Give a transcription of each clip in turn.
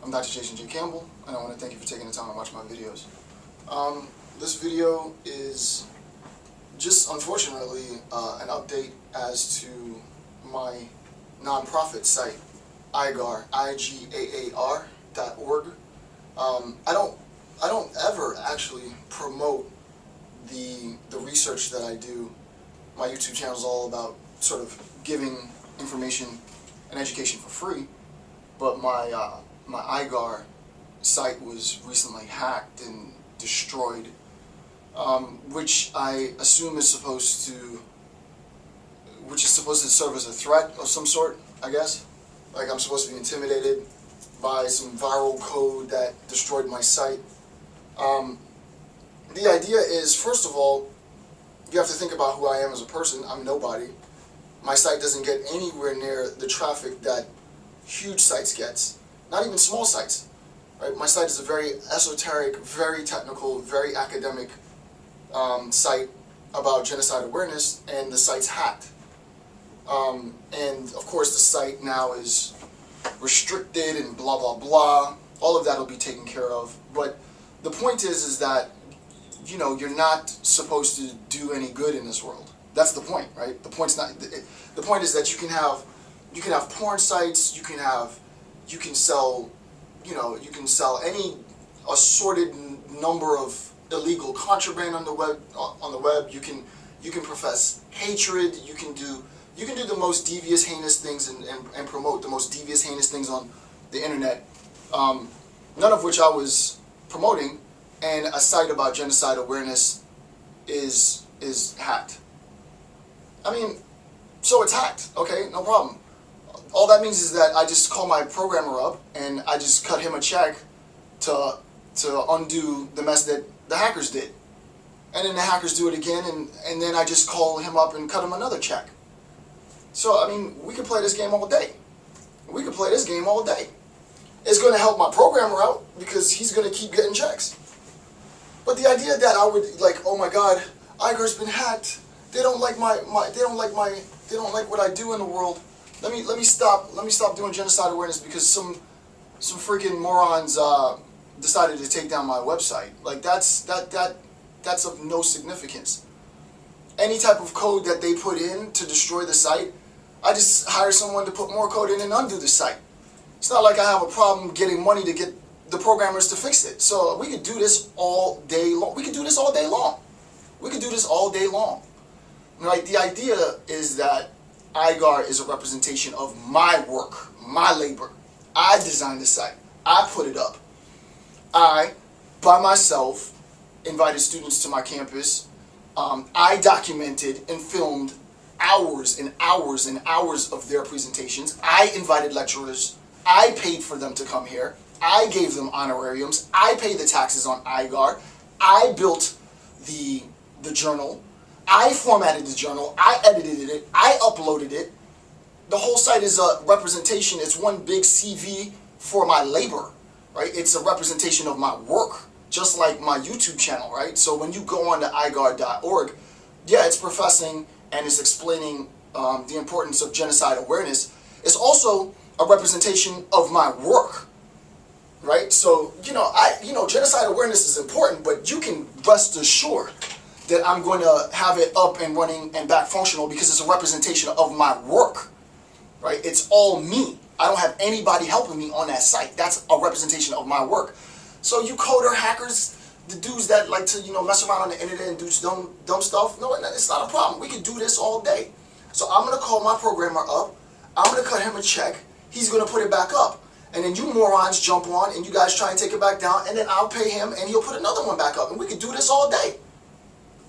I'm Dr. Jason J. Campbell, and I want to thank you for taking the time to watch my videos. This video is just, unfortunately, an update as to my nonprofit site, IGAAR, IGAAR.org. I don't ever actually promote the research that I do. My YouTube channel is all about sort of giving information and education for free, but my IGAAR site was recently hacked and destroyed, which I assume is supposed to serve as a threat of some sort, I guess. Like I'm supposed to be intimidated by some viral code that destroyed my site. The idea is, first of all, you have to think about who I am as a person. I'm nobody. My site doesn't get anywhere near the traffic that huge sites gets, not even small sites. Right? My site is a very esoteric, very technical, very academic site about genocide awareness, and the site's hacked. And of course the site now is restricted and blah blah blah. All of that will be taken care of. But the point is that, you know, you're not supposed to do any good in this world. That's the point, right? The point is that you can have porn sites, you can sell any assorted number of illegal contraband on the web. You can profess hatred. You can do the most devious, heinous things and promote the most devious, heinous things on the internet. None of which I was promoting, and a site about genocide awareness is hacked. I mean, so it's hacked. Okay, no problem. All that means is that I just call my programmer up and I just cut him a check to undo the mess that the hackers did. And then the hackers do it again, and then I just call him up and cut him another check. So, I mean, we can play this game all day. We can play this game all day. It's going to help my programmer out because he's going to keep getting checks. But the idea that I would, like, oh my God, IGAAR's been hacked. They don't like they don't like what I do in the world. Let me stop doing genocide awareness because some freaking morons decided to take down my website. Like that's of no significance. Any type of code that they put in to destroy the site, I just hire someone to put more code in and undo the site. It's not like I have a problem getting money to get the programmers to fix it. So we could do this all day long. We could do this all day long. We could do this all day long. Right? The idea is that IGAAR is a representation of my work, my labor. I designed the site. I put it up. I, by myself, invited students to my campus. I documented and filmed hours and hours and hours of their presentations. I invited lecturers. I paid for them to come here. I gave them honorariums. I paid the taxes on IGAAR. I built the journal. I formatted the journal. I edited it. I uploaded it. The whole site is a representation. It's one big CV for my labor, right? It's a representation of my work, just like my YouTube channel, right? So when you go on to IGAAR.org, yeah, it's professing and it's explaining the importance of genocide awareness. It's also a representation of my work, right? So, genocide awareness is important, but you can rest assured that I'm going to have it up and running and back functional because it's a representation of my work, right? It's all me. I don't have anybody helping me on that site. That's a representation of my work. So you coder hackers, the dudes that like to, mess around on the internet and do dumb stuff, no, it's not a problem. We can do this all day. So I'm going to call my programmer up. I'm going to cut him a check. He's going to put it back up. And then you morons jump on and you guys try and take it back down, and then I'll pay him and he'll put another one back up. And we can do this all day.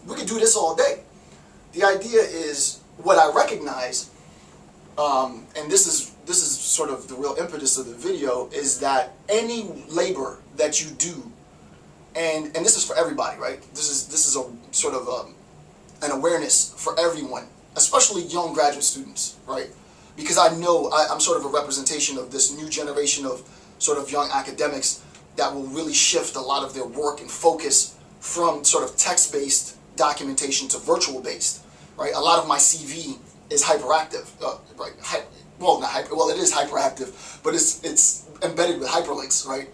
We could do this all day. The idea is what I recognize, and this is sort of the real impetus of the video, is that any labor that you do, and this is for everybody, right? This is a sort of an awareness for everyone, especially young graduate students, right? Because I know I'm sort of a representation of this new generation of sort of young academics that will really shift a lot of their work and focus from sort of text-based documentation to virtual-based, right? A lot of my CV is hyperactive, right? Well, not hyper. Well, it is hyperactive, but it's embedded with hyperlinks, right?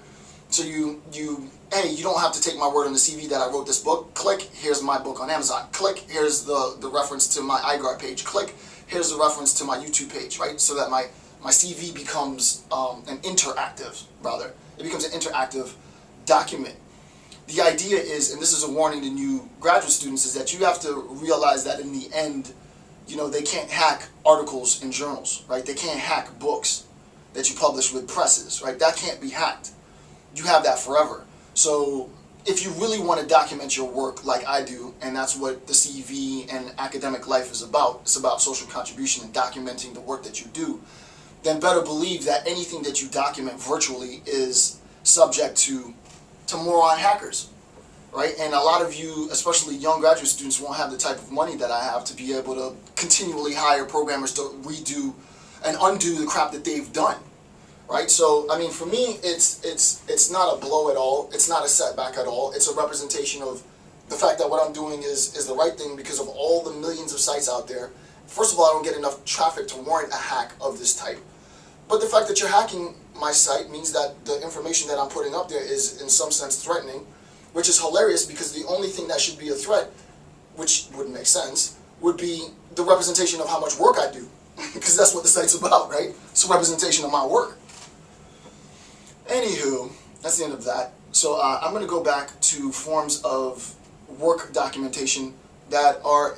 So hey, you don't have to take my word on the CV that I wrote this book. Click, here's my book on Amazon. Click, here's the reference to my IGAAR page. Click, here's the reference to my YouTube page, right? So that my CV becomes an interactive, rather. It becomes an interactive document. The idea is, and this is a warning to new graduate students, is that you have to realize that in the end, you know, they can't hack articles in journals, right? They can't hack books that you publish with presses, right? That can't be hacked. You have that forever. So if you really want to document your work like I do, and that's what the CV and academic life is about, it's about social contribution and documenting the work that you do, then better believe that anything that you document virtually is subject to moron hackers, right? And a lot of you, especially young graduate students, won't have the type of money that I have to be able to continually hire programmers to redo and undo the crap that they've done, right? So, I mean, for me, it's not a blow at all. It's not a setback at all. It's a representation of the fact that what I'm doing is the right thing because of all the millions of sites out there. First of all, I don't get enough traffic to warrant a hack of this type. But the fact that you're hacking my site means that the information that I'm putting up there is in some sense threatening, which is hilarious because the only thing that should be a threat, which wouldn't make sense, would be the representation of how much work I do. Because that's what the site's about, right? It's a representation of my work. Anywho, that's the end of that. So I'm going to go back to forms of work documentation that are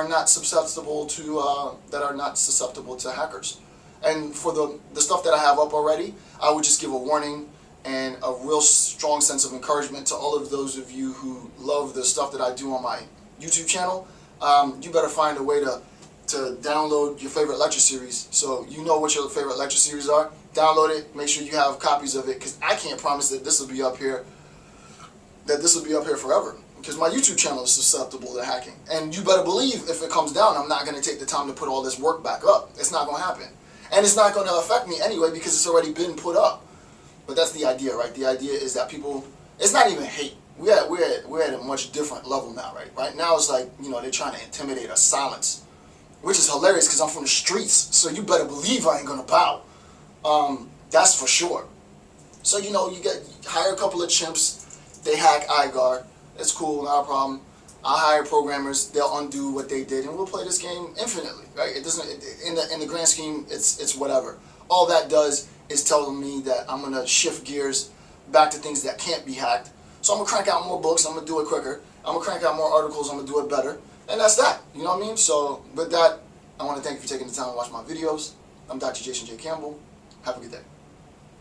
not susceptible to hackers. And for the stuff that I have up already, I would just give a warning and a real strong sense of encouragement to all of those of you who love the stuff that I do on my YouTube channel. You better find a way to download your favorite lecture series. So you know what your favorite lecture series are. Download it. Make sure you have copies of it, because I can't promise that this will be up here. Forever. Because my YouTube channel is susceptible to hacking. And you better believe if it comes down, I'm not going to take the time to put all this work back up. It's not going to happen. And it's not going to affect me anyway because it's already been put up. But that's the idea, right? The idea is that people, it's not even hate. We're at a much different level now, right? Right now it's like, you know, they're trying to intimidate us, silence. Which is hilarious because I'm from the streets. So you better believe I ain't going to bow. That's for sure. So, you know, you hire a couple of chimps. They hack IGAAR. It's cool, not a problem. I hire programmers, they'll undo what they did, and we'll play this game infinitely, right? It doesn't, in the grand scheme, it's whatever. All that does is tell me that I'm gonna shift gears back to things that can't be hacked. So I'm gonna crank out more books, I'm gonna do it quicker. I'm gonna crank out more articles, I'm gonna do it better. And that's that, you know what I mean? So with that, I wanna thank you for taking the time to watch my videos. I'm Dr. Jason J. Campbell. Have a good day.